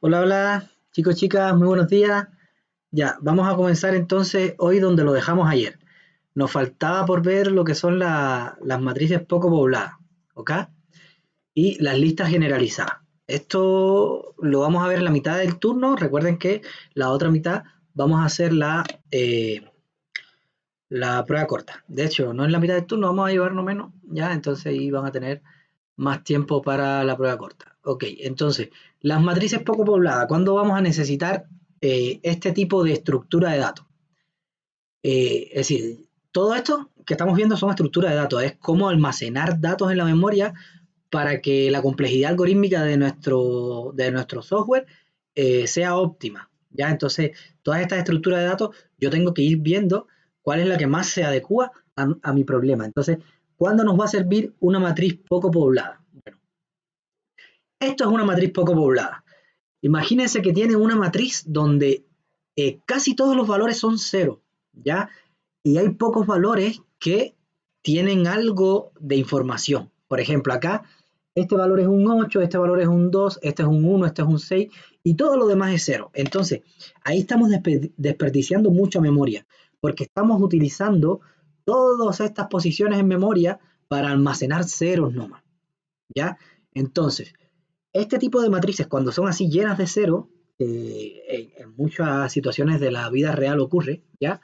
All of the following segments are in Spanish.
Hola, hola, chicos, chicas, muy buenos días. Ya, vamos a comenzar entonces hoy donde lo dejamos ayer. Nos faltaba por ver lo que son las matrices poco pobladas, ¿ok? Y las listas generalizadas. Esto lo vamos a ver en la mitad del turno. Recuerden que la otra mitad vamos a hacer la prueba corta. De hecho, no en la mitad del turno, vamos a llevarnos menos, ¿ya? Entonces ahí van a tener más tiempo para la prueba corta. Ok, entonces, las matrices poco pobladas, ¿cuándo vamos a necesitar este tipo de estructura de datos? Es decir, todo esto que estamos viendo son estructuras de datos, es cómo almacenar datos en la memoria para que la complejidad algorítmica de nuestro software sea óptima. ¿Ya? Entonces, todas estas estructuras de datos, yo tengo que ir viendo cuál es la que más se adecua a mi problema. Entonces, ¿cuándo nos va a servir una matriz poco poblada? Bueno, esto es una matriz poco poblada. Imagínense que tienen una matriz donde casi todos los valores son cero, ¿ya? Y hay pocos valores que tienen algo de información. Por ejemplo, acá este valor es un 8, este valor es un 2, este es un 1, este es un 6 y todo lo demás es cero. Entonces, ahí estamos desperdiciando mucha memoria porque estamos utilizando todas estas posiciones en memoria para almacenar ceros nomás, ¿ya? Entonces, este tipo de matrices, cuando son así llenas de cero, en muchas situaciones de la vida real ocurre, ¿ya?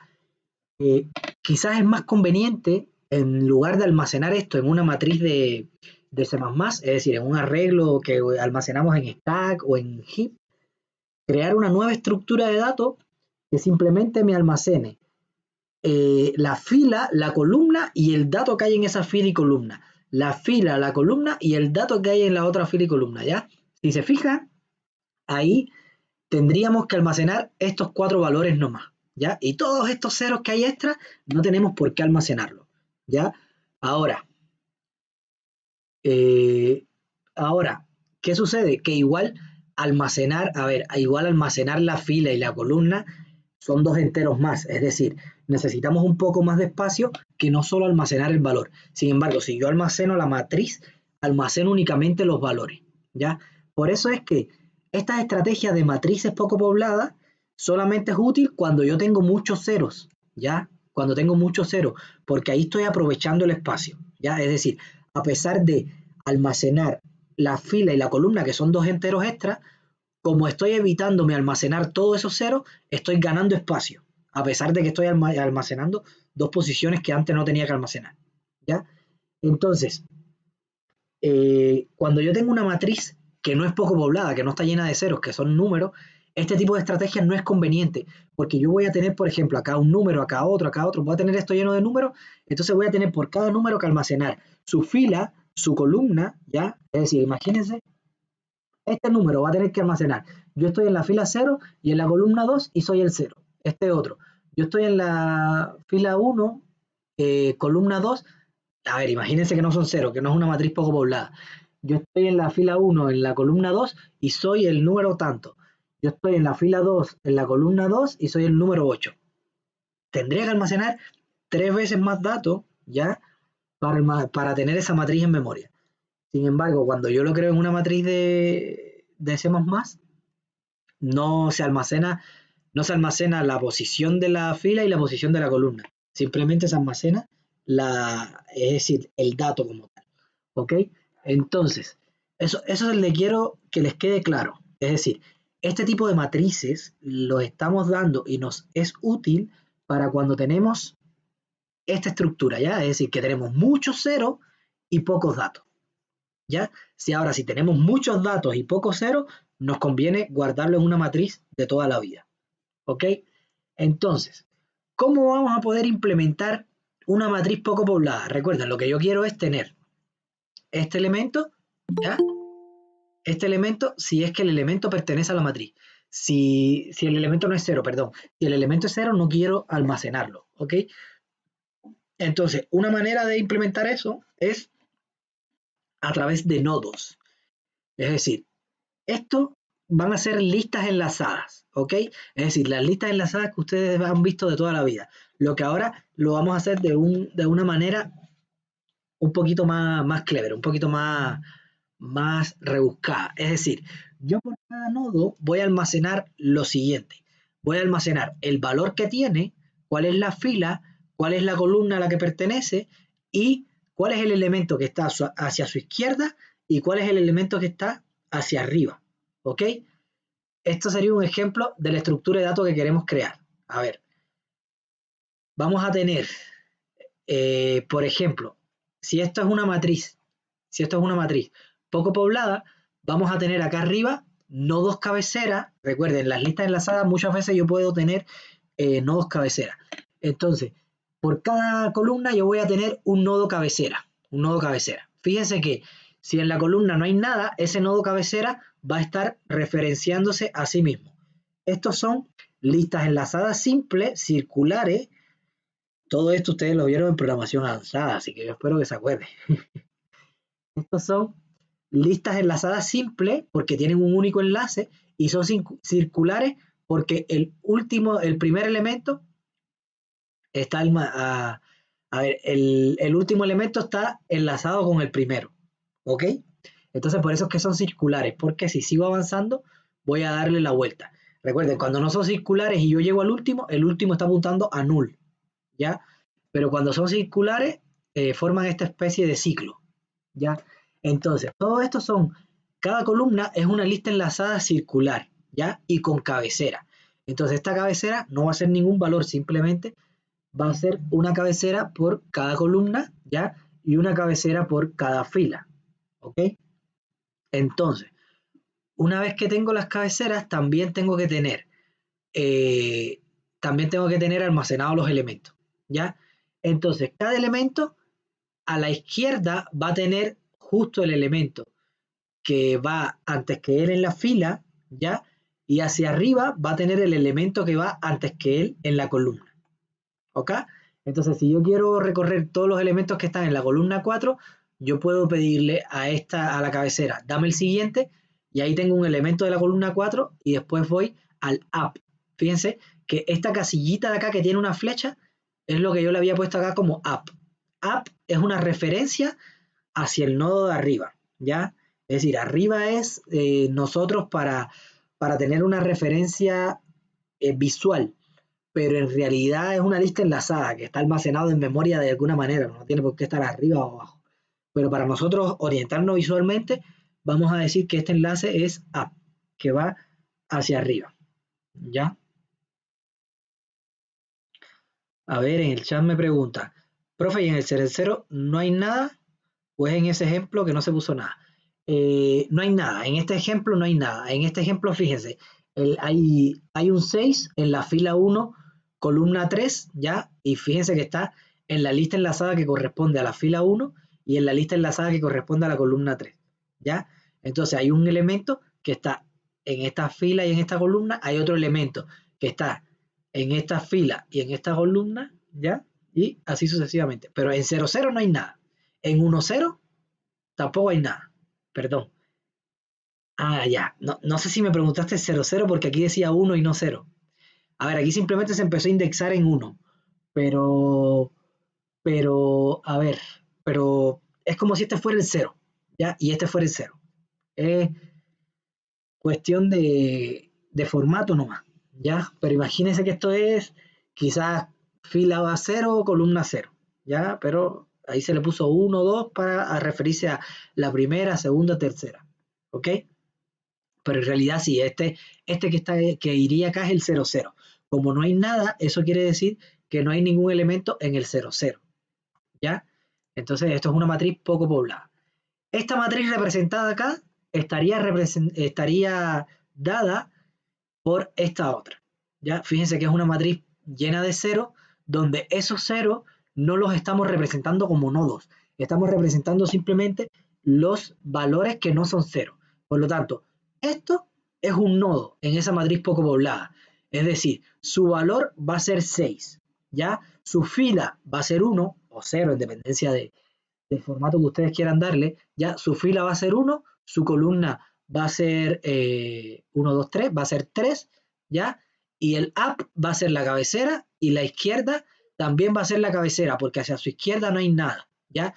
Eh, Quizás es más conveniente, en lugar de almacenar esto en una matriz de C++, es decir, en un arreglo que almacenamos en stack o en heap, crear una nueva estructura de datos que simplemente me almacene la fila, la columna y el dato que hay en esa fila y columna. La fila, la columna y el dato que hay en la otra fila y columna, ¿ya? Si se fijan, ahí tendríamos que almacenar estos cuatro valores nomás, ¿ya? Y todos estos ceros que hay extra no tenemos por qué almacenarlos, ¿ya? Ahora, eh, ahora, ¿qué sucede? Que igual igual almacenar la fila y la columna son dos enteros más, es decir, necesitamos un poco más de espacio que no solo almacenar el valor. Sin embargo, si yo almaceno la matriz, almaceno únicamente los valores, ¿ya? Por eso es que esta estrategia de matrices poco pobladas solamente es útil cuando yo tengo muchos ceros, ¿ya? Cuando tengo muchos ceros, porque ahí estoy aprovechando el espacio, ¿ya? Es decir, a pesar de almacenar la fila y la columna, que son dos enteros extra, como estoy evitándome almacenar todos esos ceros, estoy ganando espacio, a pesar de que estoy almacenando dos posiciones que antes no tenía que almacenar, ¿ya? Entonces, cuando yo tengo una matriz que no es poco poblada, que no está llena de ceros, que son números, este tipo de estrategia no es conveniente, porque yo voy a tener, por ejemplo, acá un número, acá otro, voy a tener esto lleno de números, entonces voy a tener por cada número que almacenar su fila, su columna, ¿ya? Es decir, imagínense, este número va a tener que almacenar. Yo estoy en la fila cero y en la columna 2 y soy el cero. Este otro. Yo estoy en la fila uno, columna 2. A ver, imagínense que no son cero, que no es una matriz poco poblada. Yo estoy en la fila uno, en la columna 2 y soy el número tanto. Yo estoy en la fila 2, en la columna 2 y soy el número 8. Tendría que almacenar tres veces más datos, ¿ya? Para tener esa matriz en memoria. Sin embargo, cuando yo lo creo en una matriz de C++, no se almacena, no se almacena la posición de la fila y la posición de la columna. Simplemente se almacena es decir, el dato como tal. ¿Ok? Entonces, eso le quiero que les quede claro. Es decir, este tipo de matrices lo estamos dando y nos es útil para cuando tenemos esta estructura, ¿ya? Es decir, que tenemos muchos ceros y pocos datos. ¿Ya? Si tenemos muchos datos y pocos ceros, nos conviene guardarlo en una matriz de toda la vida. ¿Ok? Entonces, ¿cómo vamos a poder implementar una matriz poco poblada? Recuerden, lo que yo quiero es tener este elemento, ¿ya? Este elemento, si es que el elemento pertenece a la matriz. Si el elemento no es cero, perdón. Si el elemento es cero, no quiero almacenarlo. ¿Ok? Entonces, una manera de implementar eso es a través de nodos. Es decir, esto van a ser listas enlazadas, ¿ok? Es decir, las listas enlazadas que ustedes han visto de toda la vida. Lo que ahora lo vamos a hacer de una manera un poquito más clever, un poquito más rebuscada. Es decir, yo por cada nodo voy a almacenar lo siguiente. Voy a almacenar el valor que tiene, cuál es la fila, cuál es la columna a la que pertenece y cuál es el elemento que está hacia su izquierda y cuál es el elemento que está hacia arriba. ¿Ok? Esto sería un ejemplo de la estructura de datos que queremos crear. A ver, vamos a tener, por ejemplo, si esto es una matriz, poco poblada, vamos a tener acá arriba nodos cabeceras. Recuerden, las listas enlazadas muchas veces yo puedo tener nodos cabeceras. Entonces, por cada columna yo voy a tener un nodo cabecera. Fíjense que si en la columna no hay nada, ese nodo cabecera va a estar referenciándose a sí mismo. Estos son listas enlazadas simples, circulares. Todo esto ustedes lo vieron en programación avanzada, así que yo espero que se acuerden. Estos son listas enlazadas simples porque tienen un único enlace y son circulares porque el primer elemento está el último elemento está enlazado con el primero, ¿ok? Entonces por eso es que son circulares, porque si sigo avanzando voy a darle la vuelta. Recuerden, cuando no son circulares y yo llego al último, el último está apuntando a null, ¿ya? Pero cuando son circulares forman esta especie de ciclo, ¿ya? Entonces, todo esto cada columna es una lista enlazada circular, ¿ya? Y con cabecera. Entonces, esta cabecera no va a ser ningún valor, simplemente va a ser una cabecera por cada columna, ¿ya? Y una cabecera por cada fila, ¿ok? Entonces, una vez que tengo las cabeceras, también tengo que tener almacenados los elementos, ¿ya? Entonces, cada elemento a la izquierda va a tener justo el elemento que va antes que él en la fila, ¿ya? Y hacia arriba va a tener el elemento que va antes que él en la columna, ¿ok? Entonces, si yo quiero recorrer todos los elementos que están en la columna 4, yo puedo pedirle a la cabecera, dame el siguiente, y ahí tengo un elemento de la columna 4 y después voy al up. Fíjense que esta casillita de acá que tiene una flecha es lo que yo le había puesto acá como up. Up es una referencia hacia el nodo de arriba, ¿ya? Es decir, arriba es nosotros para tener una referencia visual, pero en realidad es una lista enlazada que está almacenado en memoria de alguna manera, no tiene por qué estar arriba o abajo. Pero para nosotros orientarnos visualmente, vamos a decir que este enlace es up, que va hacia arriba, ¿ya? A ver, en el chat me pregunta, profe, ¿y en el 00 no hay nada? Pues en ese ejemplo que no se puso nada. No hay nada, en este ejemplo no hay nada. En este ejemplo, fíjense, hay un 6 en la fila 1, columna 3, ¿ya? Y fíjense que está en la lista enlazada que corresponde a la fila 1 y en la lista enlazada que corresponde a la columna 3, ¿ya? Entonces hay un elemento que está en esta fila y en esta columna, hay otro elemento que está en esta fila y en esta columna, ¿ya? Y así sucesivamente. Pero en 00 no hay nada. En 10 tampoco hay nada. Perdón. Ah, ya. No sé si me preguntaste 00 porque aquí decía 1 y no 0. A ver, aquí simplemente se empezó a indexar en 1. Pero, a ver, pero es como si este fuera el 0, ¿ya? Y este fuera el 0. Es cuestión de formato nomás, ¿ya? Pero imagínense que esto es quizás fila 0, columna 0, ¿ya? Pero ahí se le puso 1, 2 para referirse a la primera, segunda, tercera, ¿ok? Pero en realidad sí, que iría acá es el 00. Como no hay nada, eso quiere decir que no hay ningún elemento en el 00, ¿ya? Entonces esto es una matriz poco poblada. Esta matriz representada acá estaría dada por esta otra, ¿ya? Fíjense que es una matriz llena de ceros, donde esos ceros no los estamos representando como nodos, estamos representando simplemente los valores que no son cero. Por lo tanto, esto es un nodo en esa matriz poco poblada, es decir, su valor va a ser 6, ¿ya? Su fila va a ser 1 o 0 en dependencia del formato que ustedes quieran darle, ya su fila va a ser 1, su columna va a ser 1, 2, 3, va a ser 3, ¿ya? Y el up va a ser la cabecera y la izquierda también va a ser la cabecera, porque hacia su izquierda no hay nada, ¿ya?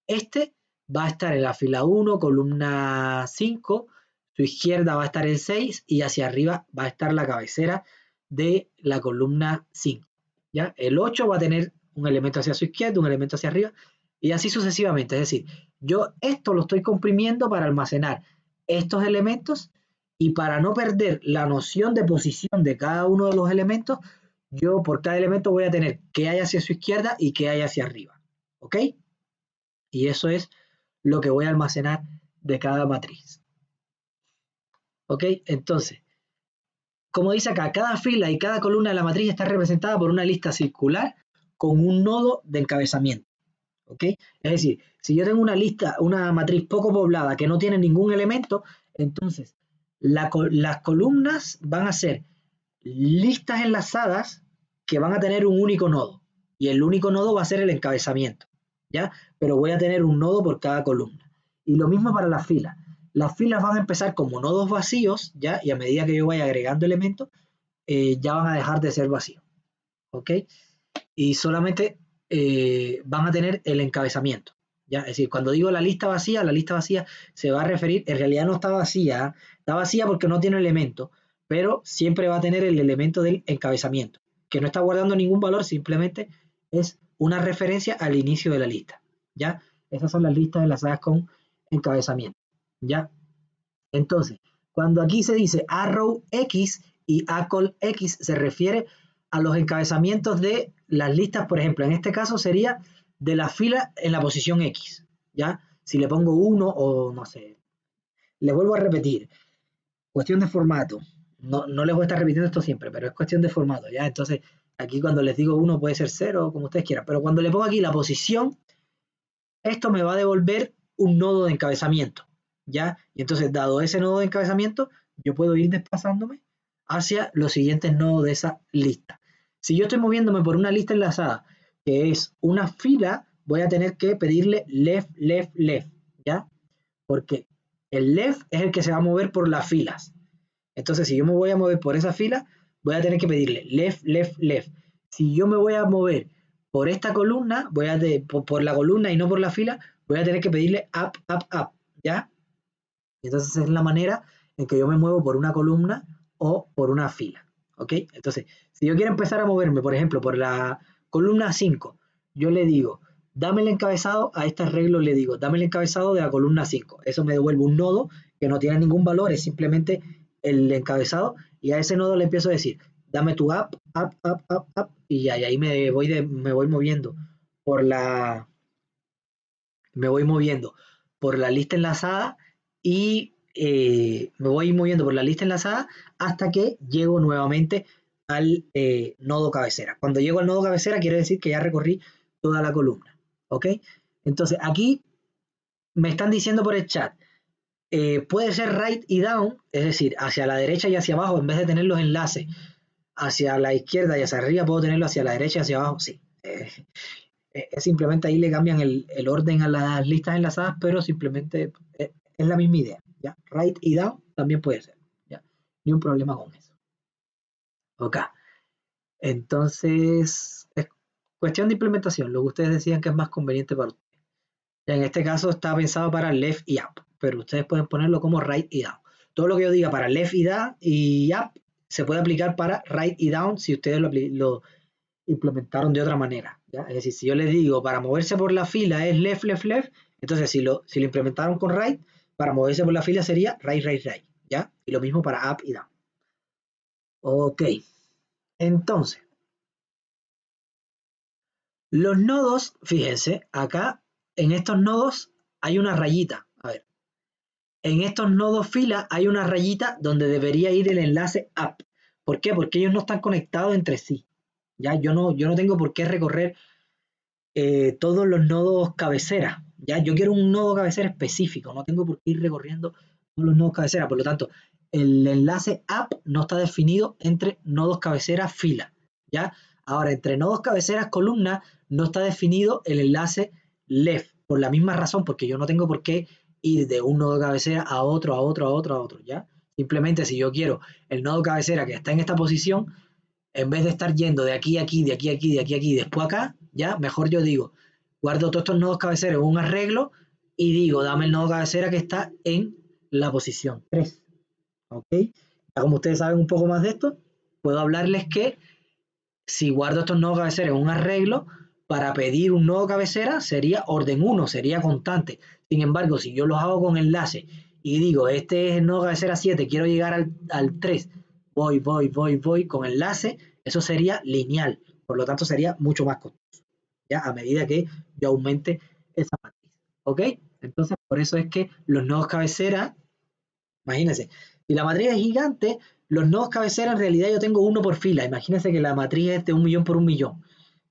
Este va a estar en la fila 1, columna 5, su izquierda va a estar el 6 y hacia arriba va a estar la cabecera de la columna 5. ¿Ya? El 8 va a tener un elemento hacia su izquierda, un elemento hacia arriba y así sucesivamente. Es decir, yo esto lo estoy comprimiendo para almacenar estos elementos y para no perder la noción de posición de cada uno de los elementos, yo por cada elemento voy a tener qué hay hacia su izquierda y qué hay hacia arriba. ¿Ok? Y eso es lo que voy a almacenar de cada matriz. ¿Ok? Entonces, como dice acá, cada fila y cada columna de la matriz está representada por una lista circular con un nodo de encabezamiento. ¿Ok? Es decir, si yo tengo una lista, una matriz poco poblada que no tiene ningún elemento, entonces las columnas van a ser listas enlazadas que van a tener un único nodo. Y el único nodo va a ser el encabezamiento. ¿Ya? Pero voy a tener un nodo por cada columna. Y lo mismo para las filas. Las filas van a empezar como nodos vacíos, ¿ya? Y a medida que yo vaya agregando elementos, ya van a dejar de ser vacíos. ¿Ok? Y solamente van a tener el encabezamiento. ¿Ya? Es decir, cuando digo la lista vacía se va a referir, en realidad no está vacía porque no tiene elemento, pero siempre va a tener el elemento del encabezamiento, que no está guardando ningún valor, simplemente es una referencia al inicio de la lista. ¿Ya? Esas son las listas enlazadas con encabezamiento. ¿Ya? Entonces, cuando aquí se dice arrow X y acol X, se refiere a los encabezamientos de las listas, por ejemplo, en este caso sería de la fila en la posición X, ¿ya? Si le pongo 1 o no sé, les vuelvo a repetir, cuestión de formato, no les voy a estar repitiendo esto siempre, pero es cuestión de formato, ¿ya? Entonces, aquí cuando les digo 1 puede ser 0, como ustedes quieran, pero cuando le pongo aquí la posición, esto me va a devolver un nodo de encabezamiento, ¿ya? Y entonces, dado ese nodo de encabezamiento, yo puedo ir desplazándome hacia los siguientes nodos de esa lista. Si yo estoy moviéndome por una lista enlazada, que es una fila, voy a tener que pedirle left, left, left, ¿ya? Porque el left es el que se va a mover por las filas. Entonces, si yo me voy a mover por esa fila, voy a tener que pedirle left, left, left. Si yo me voy a mover por esta columna, por la columna y no por la fila, voy a tener que pedirle up, up, up, ¿ya? Entonces es la manera en que yo me muevo por una columna o por una fila, ¿ok? Entonces, si yo quiero empezar a moverme, por ejemplo, por la columna 5, yo le digo, dame el encabezado, a este arreglo le digo, dame el encabezado de la columna 5. Eso me devuelve un nodo que no tiene ningún valor, es simplemente el encabezado, y a ese nodo le empiezo a decir, dame tu up, up, up, up, up, y ahí me voy moviendo por la, me voy moviendo por la lista enlazada y me voy moviendo por la lista enlazada hasta que llego nuevamente al nodo cabecera. Cuando llego al nodo cabecera quiere decir que ya recorrí toda la columna. ¿Ok? Entonces aquí me están diciendo por el chat, puede ser right y down, es decir, hacia la derecha y hacia abajo, en vez de tener los enlaces hacia la izquierda y hacia arriba, puedo tenerlo hacia la derecha y hacia abajo. Sí. Simplemente ahí le cambian el orden a las listas enlazadas, pero simplemente es la misma idea. ¿Ya? Right y down también puede ser. ¿Ya? Ni un problema con eso. Ok. Entonces, es cuestión de implementación, lo que ustedes decían que es más conveniente para ustedes. En este caso está pensado para left y up, pero ustedes pueden ponerlo como right y down. Todo lo que yo diga para left y down y up se puede aplicar para right y down si ustedes lo implementaron de otra manera. ¿Ya? Es decir, si yo les digo para moverse por la fila es left, left, left, entonces si lo implementaron con right, para moverse por la fila sería right, right, right. ¿Ya? Y lo mismo para up y down. Ok. Entonces, los nodos, fíjense, acá en estos nodos hay una rayita. A ver, en estos nodos fila hay una rayita donde debería ir el enlace up. ¿Por qué? Porque ellos no están conectados entre sí. ¿Ya? Yo no tengo por qué recorrer todos los nodos cabecera. ¿Ya? Yo quiero un nodo cabecera específico, no tengo por qué ir recorriendo todos los nodos cabecera. Por lo tanto, el enlace up no está definido entre nodos cabecera fila. ¿Ya? Ahora, entre nodos cabeceras columna no está definido el enlace left, por la misma razón, porque yo no tengo por qué ir de un nodo cabecera a otro, a otro, a otro, a otro. ¿Ya? Simplemente si yo quiero el nodo cabecera que está en esta posición, en vez de estar yendo de aquí a aquí, de aquí a aquí, de aquí a aquí, después acá, ya, mejor yo digo, guardo todos estos nodos cabeceros en un arreglo y digo, dame el nodo cabecera que está en la posición 3. ¿Ok? Ya como ustedes saben un poco más de esto, puedo hablarles que si guardo estos nodos cabecera en un arreglo, para pedir un nodo cabecera sería orden 1, sería constante. Sin embargo, si yo los hago con enlace y digo, este es el nodo cabecera 7, quiero llegar al 3, voy con enlace, eso sería lineal. Por lo tanto, sería mucho más costoso, ¿ya? A medida que yo aumente esa matriz. ¿Ok? Entonces, por eso es que los nodos cabecera, imagínense, si la matriz es gigante, los nodos cabecera en realidad yo tengo uno por fila. Imagínense que la matriz es de 1.000.000 por 1.000.000,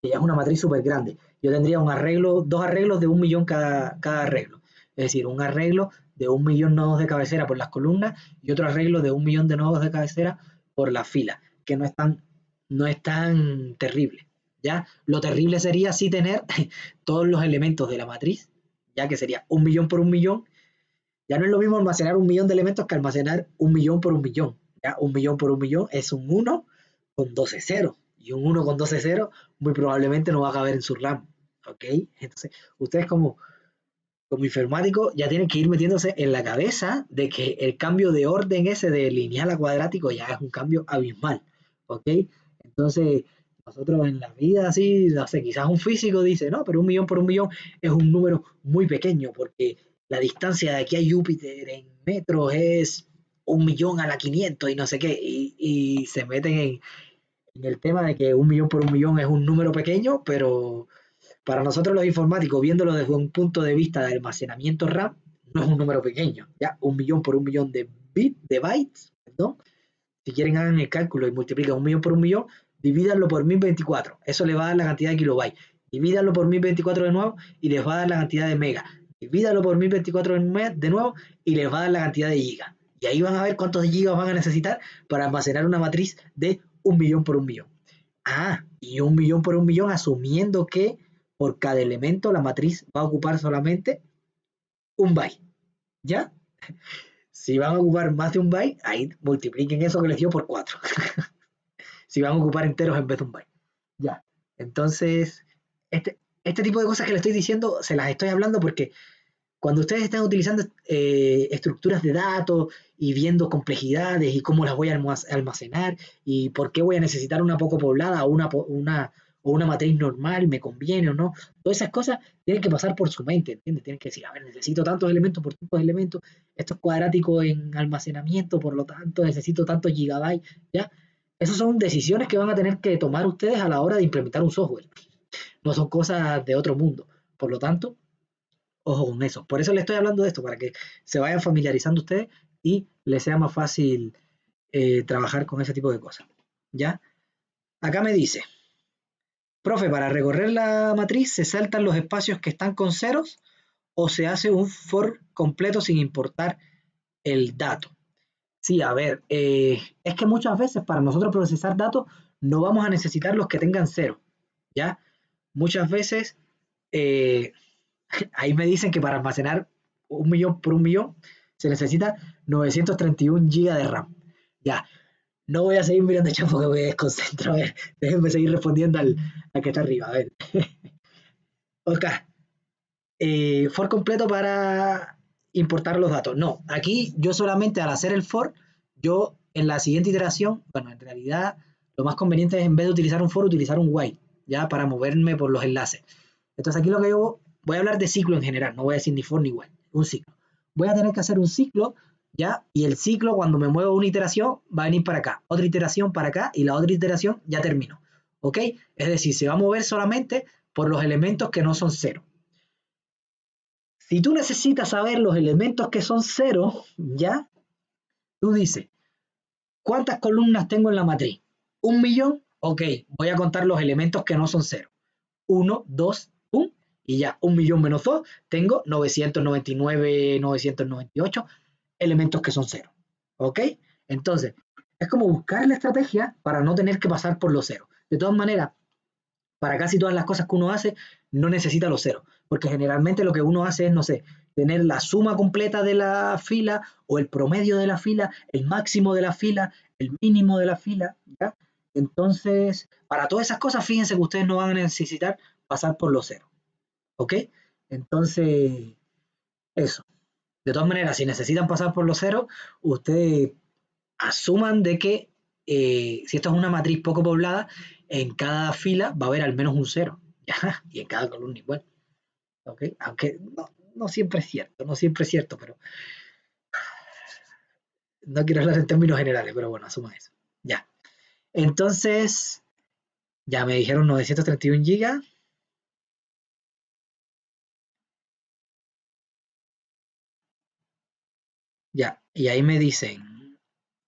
que ya es una matriz súper grande. Yo tendría un arreglo, dos arreglos de 1.000.000 cada arreglo. Es decir, un arreglo de 1.000.000 nodos de cabecera por las columnas y otro arreglo de 1.000.000 de nodos de cabecera por la fila, que no es tan terrible. ¿Ya? Lo terrible sería sí tener todos los elementos de la matriz, ya que sería 1.000.000 por 1.000.000. Ya no es lo mismo almacenar 1.000.000 de elementos que almacenar 1.000.000 por 1.000.000. Ya 1.000.000 por 1.000.000 es un 1 con 12 ceros. Y un 1 con 12 ceros muy probablemente no va a caber en su RAM. ¿Ok? Entonces, ustedes como informáticos ya tienen que ir metiéndose en la cabeza de que el cambio de orden ese de lineal a cuadrático ya es un cambio abismal. ¿Ok? Entonces, nosotros en la vida así, no sé, quizás un físico dice, no, pero 1.000.000 por 1.000.000 es un número muy pequeño porque la distancia de aquí a Júpiter en metros es 1.000.000 a la 500 y no sé qué, y se meten en el tema de que 1.000.000 por 1.000.000 es un número pequeño, pero para nosotros los informáticos, viéndolo desde un punto de vista de almacenamiento RAM, no es un número pequeño, ya 1.000.000 por 1.000.000 de bytes, perdón. Si quieren hagan el cálculo y multiplican 1.000.000 por 1.000.000, divídanlo por 1024, eso le va a dar la cantidad de kilobytes. Divídanlo por 1024 de nuevo y les va a dar la cantidad de megas. Divídanlo por 1024 de nuevo y les va a dar la cantidad de gigas. Y ahí van a ver cuántos gigas van a necesitar para almacenar una matriz de 1.000.000 por 1.000.000. Ah, y 1.000.000 por 1.000.000 asumiendo que por cada elemento la matriz va a ocupar solamente un byte. ¿Ya? Si van a ocupar más de un byte, ahí multipliquen eso que les dio por 4. Si van a ocupar enteros en vez de un byte. Ya. Entonces, este tipo de cosas que les estoy diciendo, se las estoy hablando porque cuando ustedes están utilizando estructuras de datos y viendo complejidades y cómo las voy a almacenar y por qué voy a necesitar una poco poblada o una matriz normal, me conviene o no, todas esas cosas tienen que pasar por su mente, ¿entiendes? Tienen que decir, a ver, necesito tantos elementos por tantos elementos, esto es cuadrático en almacenamiento, por lo tanto necesito tantos gigabytes, ¿ya? Esas son decisiones que van a tener que tomar ustedes a la hora de implementar un software. No son cosas de otro mundo. Por lo tanto, ojo con eso. Por eso les estoy hablando de esto, para que se vayan familiarizando ustedes y les sea más fácil trabajar con ese tipo de cosas. ¿Ya? Acá me dice, profe, para recorrer la matriz se saltan los espacios que están con ceros o se hace un for completo sin importar el dato. Sí, a ver, es que muchas veces para nosotros procesar datos no vamos a necesitar los que tengan cero, ¿ya? Muchas veces eh, ahí me dicen que para almacenar 1.000.000 por 1.000.000 se necesita 931 GB de RAM. Ya, no voy a seguir mirando el chat porque me desconcentro. A ver, déjenme seguir respondiendo al que está arriba. A ver. Ok. For completo para importar los datos. No, aquí yo solamente al hacer el for, yo en la siguiente iteración, bueno, en realidad lo más conveniente es en vez de utilizar un for, utilizar un while, ya para moverme por los enlaces. Entonces aquí lo que yo voy a hablar de ciclo en general, no voy a decir ni for ni while, un ciclo. Voy a tener que hacer un ciclo, ya, y el ciclo cuando me muevo una iteración va a venir para acá, otra iteración para acá y la otra iteración ya terminó. ¿Ok? Es decir, se va a mover solamente por los elementos que no son cero. Si tú necesitas saber los elementos que son cero, ¿ya? Tú dices, ¿cuántas columnas tengo en la matriz? ¿1.000.000? Ok, voy a contar los elementos que no son cero. 1, 2, 1, y ya, 1.000.000 menos 2, tengo 999, 998 elementos que son cero. ¿Ok? Entonces, es como buscar la estrategia para no tener que pasar por los ceros. De todas maneras, para casi todas las cosas que uno hace, no necesita los ceros, porque generalmente lo que uno hace es, no sé, tener la suma completa de la fila o el promedio de la fila, el máximo de la fila, el mínimo de la fila, ¿ya? Entonces, para todas esas cosas, fíjense que ustedes no van a necesitar pasar por los ceros, ¿ok? Entonces, Eso. De todas maneras, si necesitan pasar por los ceros, ustedes asuman de que si esto es una matriz poco poblada, en cada fila va a haber al menos un cero. ¿Ya? Y en cada columna igual. ¿Ok? Aunque no siempre es cierto, no siempre es cierto, pero no quiero hablar en términos generales, pero bueno, asuma eso. Ya. Entonces, ya me dijeron 931 gigas. Ya. Y ahí me dicen,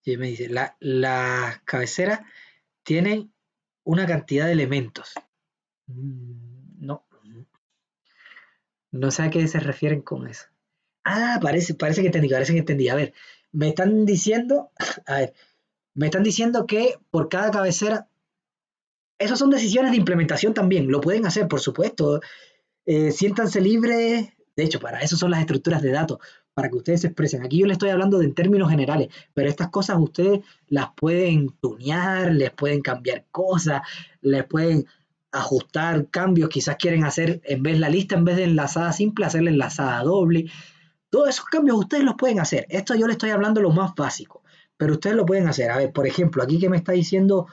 y me dice, las cabeceras tienen una cantidad de elementos. No, no sé a qué se refieren con eso. Ah, parece que entendí. A ver, me están diciendo, a ver, me están diciendo que por cada cabecera, esas son decisiones de implementación también, lo pueden hacer, por supuesto. Siéntanse libres, de hecho, para eso son las estructuras de datos, para que ustedes se expresen. Aquí yo les estoy hablando de en términos generales, pero estas cosas ustedes las pueden tunear, les pueden cambiar cosas, les pueden ajustar cambios, quizás quieren hacer en vez la lista, en vez de enlazada simple, hacerla enlazada doble. Todos esos cambios ustedes los pueden hacer. Esto yo le estoy hablando lo más básico, pero ustedes lo pueden hacer. A ver, por ejemplo, aquí que me está diciendo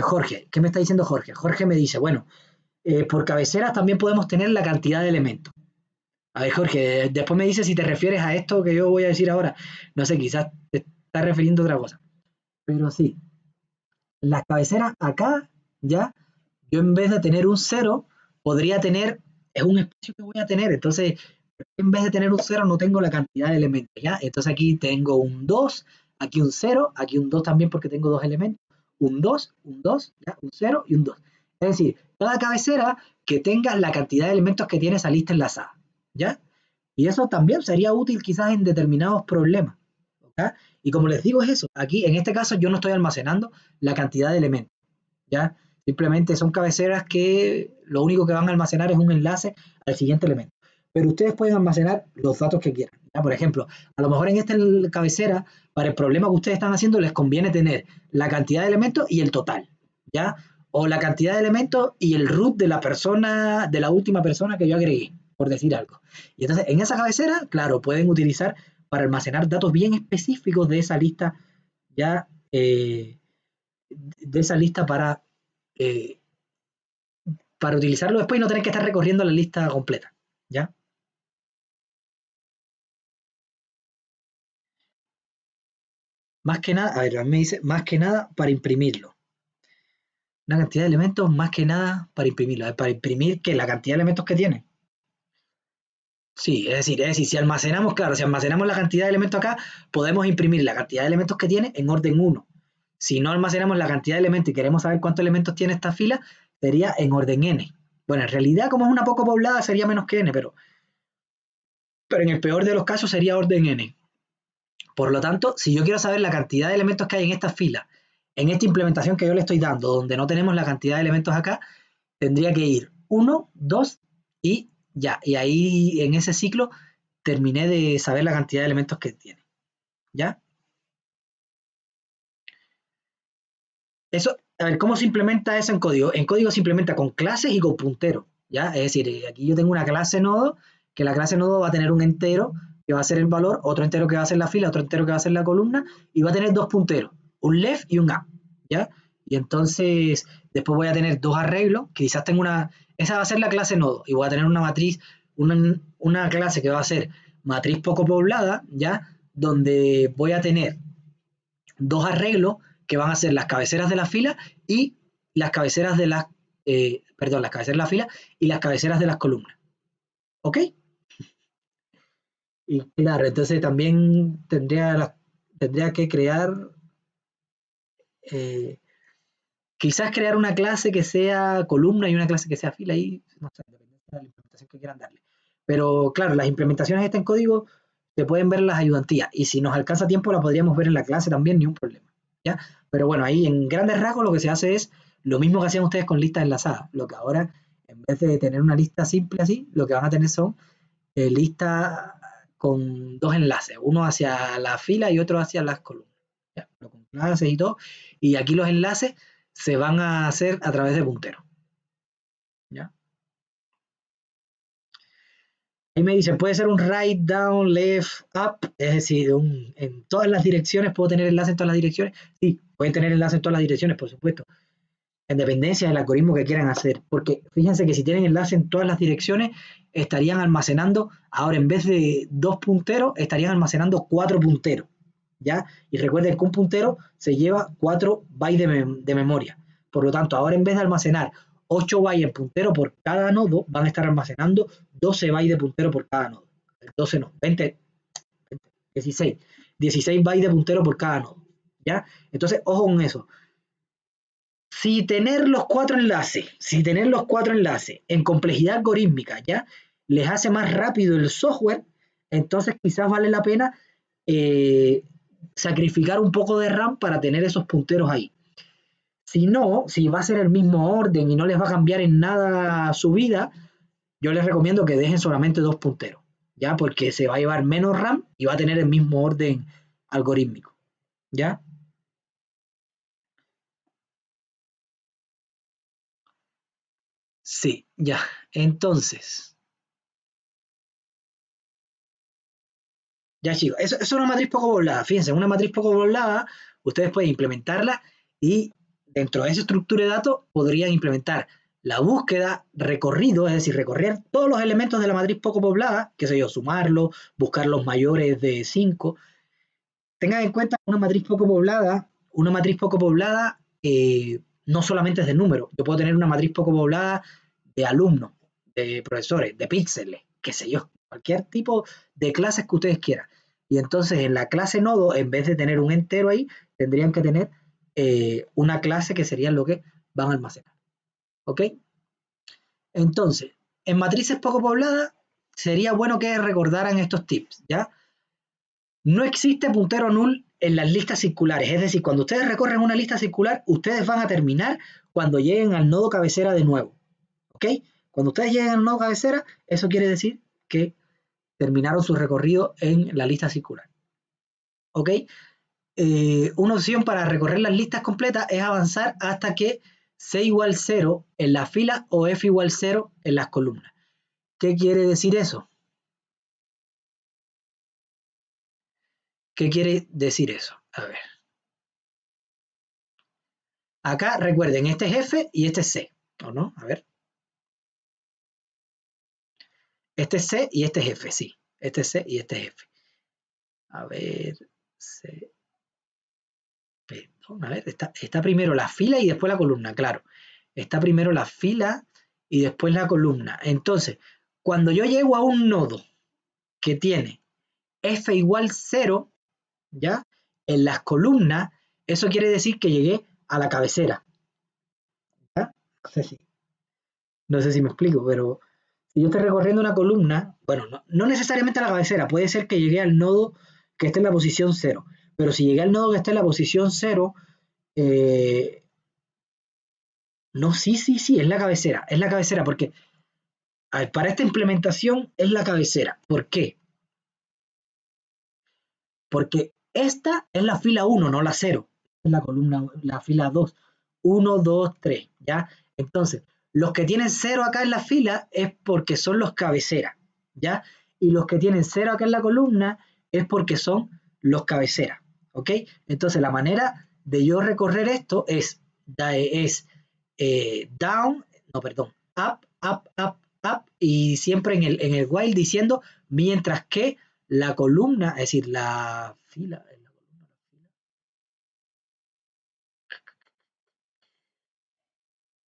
Jorge, ¿qué me está diciendo Jorge? Jorge me dice, bueno, por cabeceras también podemos tener la cantidad de elementos. A ver, Jorge, después me dice si te refieres a esto que yo voy a decir ahora. No sé, quizás te estás refiriendo a otra cosa. Pero sí, las cabeceras acá, ya, yo en vez de tener un cero, podría tener, es un espacio que voy a tener. Entonces, en vez de tener un cero, no tengo la cantidad de elementos, ¿ya? Entonces aquí tengo un 2, aquí un cero, aquí un 2 también porque tengo dos elementos. Un 2, ¿ya? Un cero y un 2. Es decir, cada cabecera que tenga la cantidad de elementos que tiene esa lista enlazada, ¿ya? Y eso también sería útil quizás en determinados problemas. ¿Ya? Y como les digo es eso, aquí en este caso yo no estoy almacenando la cantidad de elementos, ¿ya? Simplemente son cabeceras que lo único que van a almacenar es un enlace al siguiente elemento. Pero ustedes pueden almacenar los datos que quieran, ¿ya? Por ejemplo, a lo mejor en esta cabecera, para el problema que ustedes están haciendo, les conviene tener la cantidad de elementos y el total, ¿ya? O la cantidad de elementos y el root de la persona, de la última persona que yo agregué, por decir algo. Y entonces, en esa cabecera, claro, pueden utilizar para almacenar datos bien específicos de esa lista, ya de esa lista eh, para utilizarlo después y no tener que estar recorriendo la lista completa, ¿ya? Más que nada, a ver, a mí me dice, más que nada para imprimirlo. Una cantidad de elementos, más que nada para imprimirlo. A ver, para imprimir, ¿qué? La cantidad de elementos que tiene. Sí, es decir, si almacenamos, claro, si almacenamos la cantidad de elementos acá, podemos imprimir la cantidad de elementos que tiene en orden uno. Si no almacenamos la cantidad de elementos y queremos saber cuántos elementos tiene esta fila, sería en orden n. Bueno, en realidad, como es una poco poblada, sería menos que n, pero en el peor de los casos sería orden n. Por lo tanto, si yo quiero saber la cantidad de elementos que hay en esta fila, en esta implementación que yo le estoy dando, donde no tenemos la cantidad de elementos acá, tendría que ir 1, 2 y ya. Y ahí en ese ciclo terminé de saber la cantidad de elementos que tiene. ¿Ya? Eso, a ver, ¿cómo se implementa eso en código? En código se implementa con clases y con punteros. ¿Ya? Es decir, aquí yo tengo una clase nodo, que la clase nodo va a tener un entero que va a ser el valor, otro entero que va a ser la fila, otro entero que va a ser la columna, y va a tener dos punteros, un left y un up. ¿Ya? Y entonces después voy a tener dos arreglos, que quizás tengo una, esa va a ser la clase nodo, y voy a tener una matriz, una clase que va a ser matriz poco poblada, ¿ya? Donde voy a tener dos arreglos que van a ser las cabeceras de la fila y las cabeceras de las, perdón, las cabeceras de la fila y las cabeceras de las columnas. ¿Ok? Y claro, entonces también tendría que crear, eh, quizás crear una clase que sea columna y una clase que sea fila y no sé, depende de la implementación que quieran darle. Pero claro, las implementaciones están en código, se pueden ver en las ayudantías y si nos alcanza tiempo la podríamos ver en la clase también, ni un problema. ¿Ya? Pero bueno, ahí en grandes rasgos lo que se hace es lo mismo que hacían ustedes con listas enlazadas. Lo que ahora, en vez de tener una lista simple así, lo que van a tener son listas con dos enlaces, uno hacia la fila y otro hacia las columnas. ¿Ya? Pero con clases y todo. Y aquí los enlaces se van a hacer a través de punteros. ¿Ya? Ahí me dicen, puede ser un right, down, left, up, es decir, en todas las direcciones, ¿puedo tener enlace en todas las direcciones? Sí, pueden tener enlace en todas las direcciones, por supuesto, en dependencia del algoritmo que quieran hacer, porque fíjense que si tienen enlace en todas las direcciones, estarían almacenando, ahora en vez de 2 punteros, estarían almacenando 4 punteros, ¿ya? Y recuerden que un puntero se lleva 4 bytes de memoria, por lo tanto, ahora en vez de almacenar 8 bytes en puntero por cada nodo, van a estar almacenando 12 bytes de puntero por cada nodo. 12 no, 20, 16. 16 bytes de puntero por cada nodo, ¿ya? Entonces, ojo con eso. Si tener los 4 enlaces en complejidad algorítmica, ¿ya? Les hace más rápido el software, entonces quizás vale la pena eh, sacrificar un poco de RAM para tener esos punteros ahí. Si no, si va a ser el mismo orden y no les va a cambiar en nada su vida, yo les recomiendo que dejen solamente 2 punteros, ¿ya? Porque se va a llevar menos RAM y va a tener el mismo orden algorítmico, ¿ya? Sí, ya. Entonces, ya chicos, eso es una matriz poco poblada. Fíjense, una matriz poco poblada, ustedes pueden implementarla y dentro de esa estructura de datos podrían implementar la búsqueda, recorrido, es decir, recorrer todos los elementos de la matriz poco poblada, qué sé yo, sumarlo, buscar los mayores de 5. Tengan en cuenta una matriz poco poblada no solamente es de números. Yo puedo tener una matriz poco poblada de alumnos, de profesores, de píxeles, qué sé yo, cualquier tipo de clases que ustedes quieran. Y entonces en la clase nodo, en vez de tener un entero ahí, tendrían que tener una clase que sería lo que van a almacenar. ¿Ok? Entonces, en matrices poco pobladas, sería bueno que recordaran estos tips, ¿ya? No existe puntero null en las listas circulares, es decir, cuando ustedes recorren una lista circular, ustedes van a terminar cuando lleguen al nodo cabecera de nuevo, ¿ok? Cuando ustedes lleguen al nodo cabecera, eso quiere decir que terminaron su recorrido en la lista circular, ¿ok? Una opción para recorrer las listas completas es avanzar hasta que C igual 0 en la fila o F igual 0 en las columnas. ¿Qué quiere decir eso? ¿Qué quiere decir eso? A ver. Acá recuerden, este es F y este es C, ¿o no? A ver. Este es C y este es F, sí. Este es C y este es F. A ver, C. Perdón, a ver, está primero la fila y después la columna, claro. Está primero la fila y después la columna. Entonces, cuando yo llego a un nodo que tiene F igual 0, ¿ya? En las columnas, eso quiere decir que llegué a la cabecera. ¿Ya? No sé si me explico, pero si yo estoy recorriendo una columna, bueno, no necesariamente a la cabecera, puede ser que llegué al nodo que esté en la posición 0, pero si llegué al nodo que esté en la posición 0, eh, no, sí, es la cabecera, porque a ver, para esta implementación es la cabecera. ¿Por qué? Porque esta es la fila 1, no la 0, es la columna, la fila 2, 1, 2, 3, ¿ya? Entonces, los que tienen 0 acá en la fila es porque son los cabeceras, ¿ya? Y los que tienen 0 acá en la columna es porque son los cabeceras, ¿ok? Entonces, la manera de yo recorrer esto es down, no, perdón, up, y siempre en el while diciendo mientras que la columna, es decir, la fila,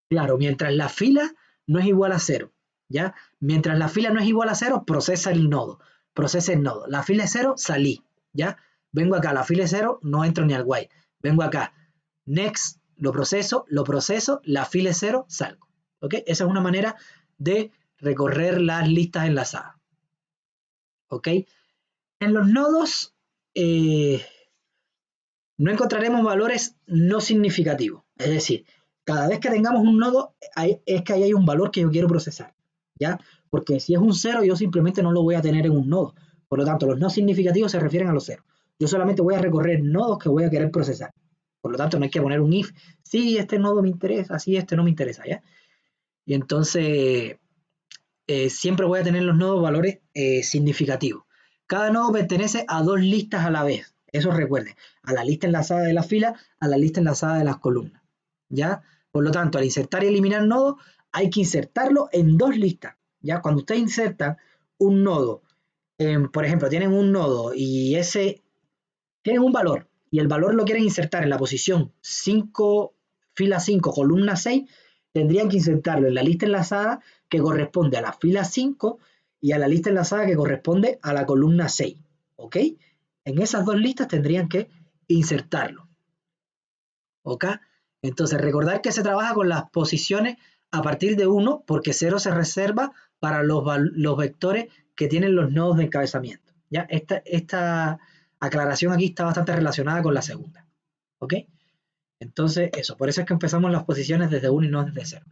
claro, mientras la fila no es igual a cero, ¿ya? Mientras la fila no es igual a cero, procesa el nodo. La fila es cero, salí, ¿ya? Vengo acá, la fila es cero, no entro ni al while. Vengo acá, next, lo proceso, la fila es cero, salgo, ¿ok? Esa es una manera de recorrer las listas enlazadas, ¿ok? En los nodos, eh, no encontraremos valores no significativos. Es decir, cada vez que tengamos un nodo, es que ahí hay un valor que yo quiero procesar, ¿ya? Porque si es un cero, yo simplemente no lo voy a tener en un nodo. Por lo tanto, los no significativos se refieren a los ceros. Yo solamente voy a recorrer nodos que voy a querer procesar. Por lo tanto, no hay que poner un if. Sí, este nodo me interesa, sí, este no me interesa, ¿ya? Y entonces, siempre voy a tener los nodos valores significativos. Cada nodo pertenece a dos listas a la vez. Eso recuerden, a la lista enlazada de la fila, a la lista enlazada de las columnas. ¿Ya? Por lo tanto, al insertar y eliminar nodos, hay que insertarlo en dos listas. ¿Ya? Cuando ustedes insertan un nodo, por ejemplo, tienen un nodo y tienen un valor, y el valor lo quieren insertar en la posición 5, fila 5, columna 6, tendrían que insertarlo en la lista enlazada que corresponde a la fila 5 y a la lista enlazada que corresponde a la columna 6. ¿Ok? En esas dos listas tendrían que insertarlo. ¿Ok? Entonces, recordar que se trabaja con las posiciones a partir de 1 porque 0 se reserva para los vectores que tienen los nodos de encabezamiento. ¿Ya? Esta aclaración aquí está bastante relacionada con la segunda. ¿Ok? Entonces, eso. Por eso es que empezamos las posiciones desde 1 y no desde 0.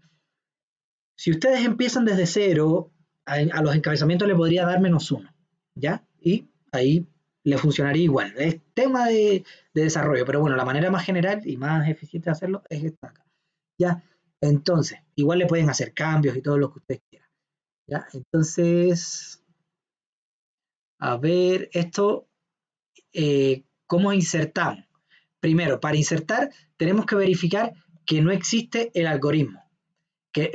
Si ustedes empiezan desde 0, a los encabezamientos le podría dar -1. ¿Ya? Y ahí le funcionaría igual. Es tema de desarrollo, pero bueno, la manera más general y más eficiente de hacerlo es esta acá. ¿Ya? Entonces, igual le pueden hacer cambios y todo lo que ustedes quieran. ¿Ya? Entonces, a ver, esto, ¿cómo insertamos? Primero, para insertar, tenemos que verificar que no existe el algoritmo.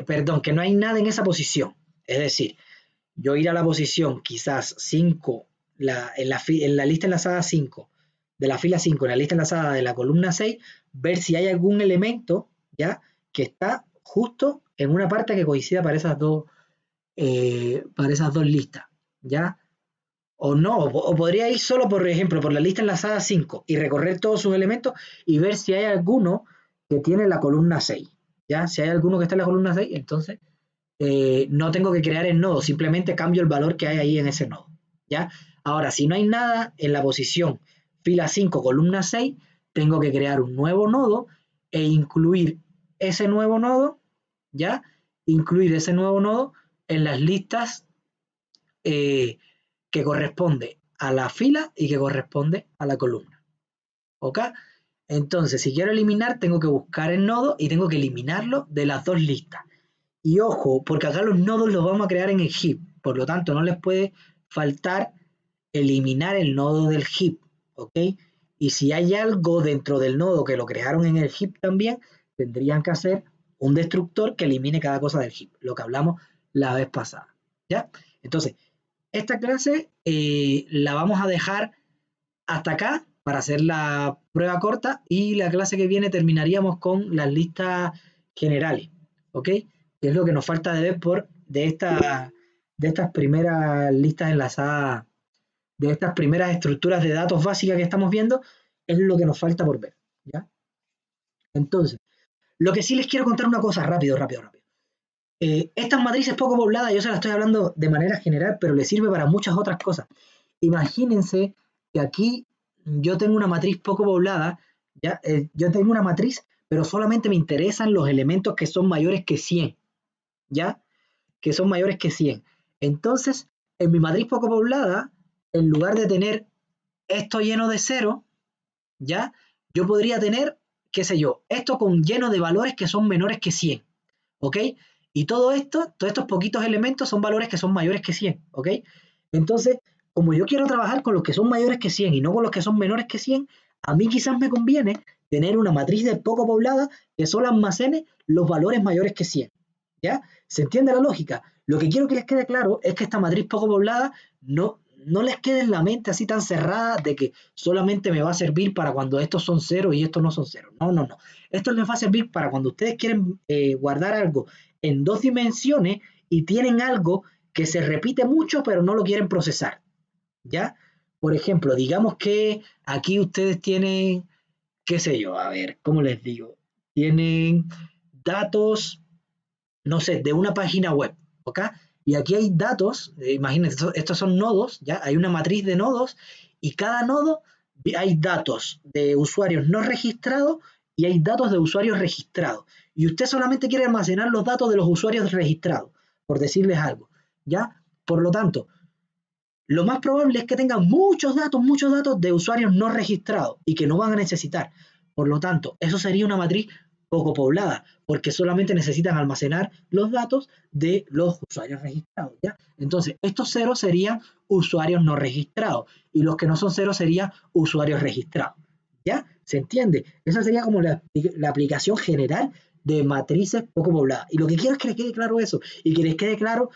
Perdón, que no hay nada en esa posición. Es decir, yo ir a la posición quizás 5, en la lista enlazada 5, de la fila 5, en la lista enlazada de la columna 6, ver si hay algún elemento, ¿ya? Que está justo en una parte que coincida para esas dos listas, ¿ya? O no, o podría ir solo, por ejemplo, por la lista enlazada 5 y recorrer todos sus elementos y ver si hay alguno que tiene la columna 6, ¿ya? Si hay alguno que está en la columna 6, entonces no tengo que crear el nodo, simplemente cambio el valor que hay ahí en ese nodo, ¿ya? Ahora, si no hay nada en la posición fila 5, columna 6, tengo que crear un nuevo nodo e incluir ese nuevo nodo, ¿ya? Incluir ese nuevo nodo en las listas que corresponde a la fila y que corresponde a la columna, ¿ok? Entonces, si quiero eliminar, tengo que buscar el nodo y tengo que eliminarlo de las dos listas. Y ojo, porque acá los nodos los vamos a crear en el heap, por lo tanto no les puede faltar eliminar el nodo del heap, ¿ok? Y si hay algo dentro del nodo que lo crearon en el heap también, tendrían que hacer un destructor que elimine cada cosa del heap, lo que hablamos la vez pasada, ¿ya? Entonces, esta clase la vamos a dejar hasta acá para hacer la prueba corta y la clase que viene terminaríamos con las listas generales, ¿ok? Que es lo que nos falta de ver de estas primeras listas enlazadas, de estas primeras estructuras de datos básicas que estamos viendo, es lo que nos falta por ver, ¿ya? Entonces, lo que sí les quiero contar una cosa, rápido. Estas matrices poco pobladas, yo se las estoy hablando de manera general, pero les sirve para muchas otras cosas. Imagínense que aquí yo tengo una matriz poco poblada, ¿ya? Yo tengo una matriz, pero solamente me interesan los elementos que son mayores que 100, ¿ya? Que son mayores que 100. Entonces, en mi matriz poco poblada, en lugar de tener esto lleno de 0, ¿ya? Yo podría tener, qué sé yo, esto con lleno de valores que son menores que 100, ¿ok? Y todo esto, todos estos poquitos elementos son valores que son mayores que 100, ¿ok? Entonces, como yo quiero trabajar con los que son mayores que 100 y no con los que son menores que 100, a mí quizás me conviene tener una matriz de poco poblada que solo almacene los valores mayores que 100, ¿ya? ¿Se entiende la lógica? Lo que quiero que les quede claro es que esta matriz poco poblada no les quede en la mente así tan cerrada de que solamente me va a servir para cuando estos son 0 y estos no son 0. No. Esto les va a servir para cuando ustedes quieren guardar algo en dos dimensiones y tienen algo que se repite mucho pero no lo quieren procesar, ¿ya? Por ejemplo, digamos que aquí ustedes tienen, qué sé yo, a ver, ¿cómo les digo? Tienen datos, no sé, de una página web, ¿ok? Y aquí hay datos, imagínense, estos son nodos, ¿ya? Hay una matriz de nodos y cada nodo hay datos de usuarios no registrados y hay datos de usuarios registrados. Y usted solamente quiere almacenar los datos de los usuarios registrados, por decirles algo, ¿ya? Por lo tanto, lo más probable es que tengan muchos datos de usuarios no registrados y que no van a necesitar. Por lo tanto, eso sería una matriz poco poblada, porque solamente necesitan almacenar los datos de los usuarios registrados, ¿ya? Entonces, estos ceros serían usuarios no registrados y los que no son ceros serían usuarios registrados, ¿ya? ¿Se entiende? Esa sería como la aplicación general de matrices poco pobladas. Y lo que quiero es que les quede claro eso y que les quede claro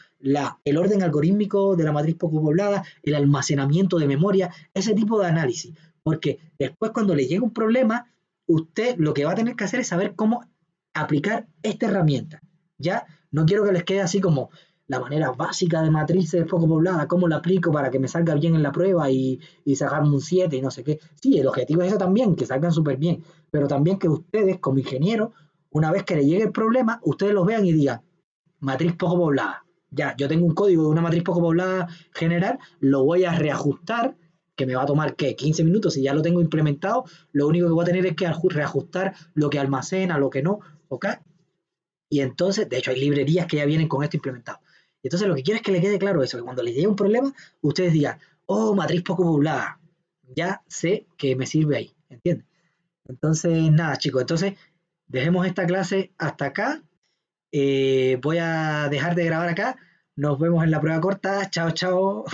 el orden algorítmico de la matriz poco poblada, el almacenamiento de memoria, ese tipo de análisis. Porque después cuando le llegue un problema, usted lo que va a tener que hacer es saber cómo aplicar esta herramienta. ¿Ya? No quiero que les quede así como la manera básica de matrices poco poblada, cómo la aplico para que me salga bien en la prueba y sacarme un 7 y no sé qué. Sí, el objetivo es eso también, que salgan súper bien, pero también que ustedes como ingenieros, una vez que le llegue el problema, ustedes lo vean y digan, matriz poco poblada. Ya, yo tengo un código de una matriz poco poblada general, lo voy a reajustar, que me va a tomar, ¿qué? 15 minutos, si ya lo tengo implementado, lo único que voy a tener es que reajustar lo que almacena, lo que no, ¿ok? Y entonces, de hecho, hay librerías que ya vienen con esto implementado. Y entonces lo que quiero es que le quede claro eso, que cuando les llegue un problema, ustedes digan, oh, matriz poco poblada, ya sé que me sirve ahí, ¿entiendes? Entonces, nada, chicos, entonces dejemos esta clase hasta acá. Voy a dejar de grabar acá. Nos vemos en la prueba corta. Chao, chao.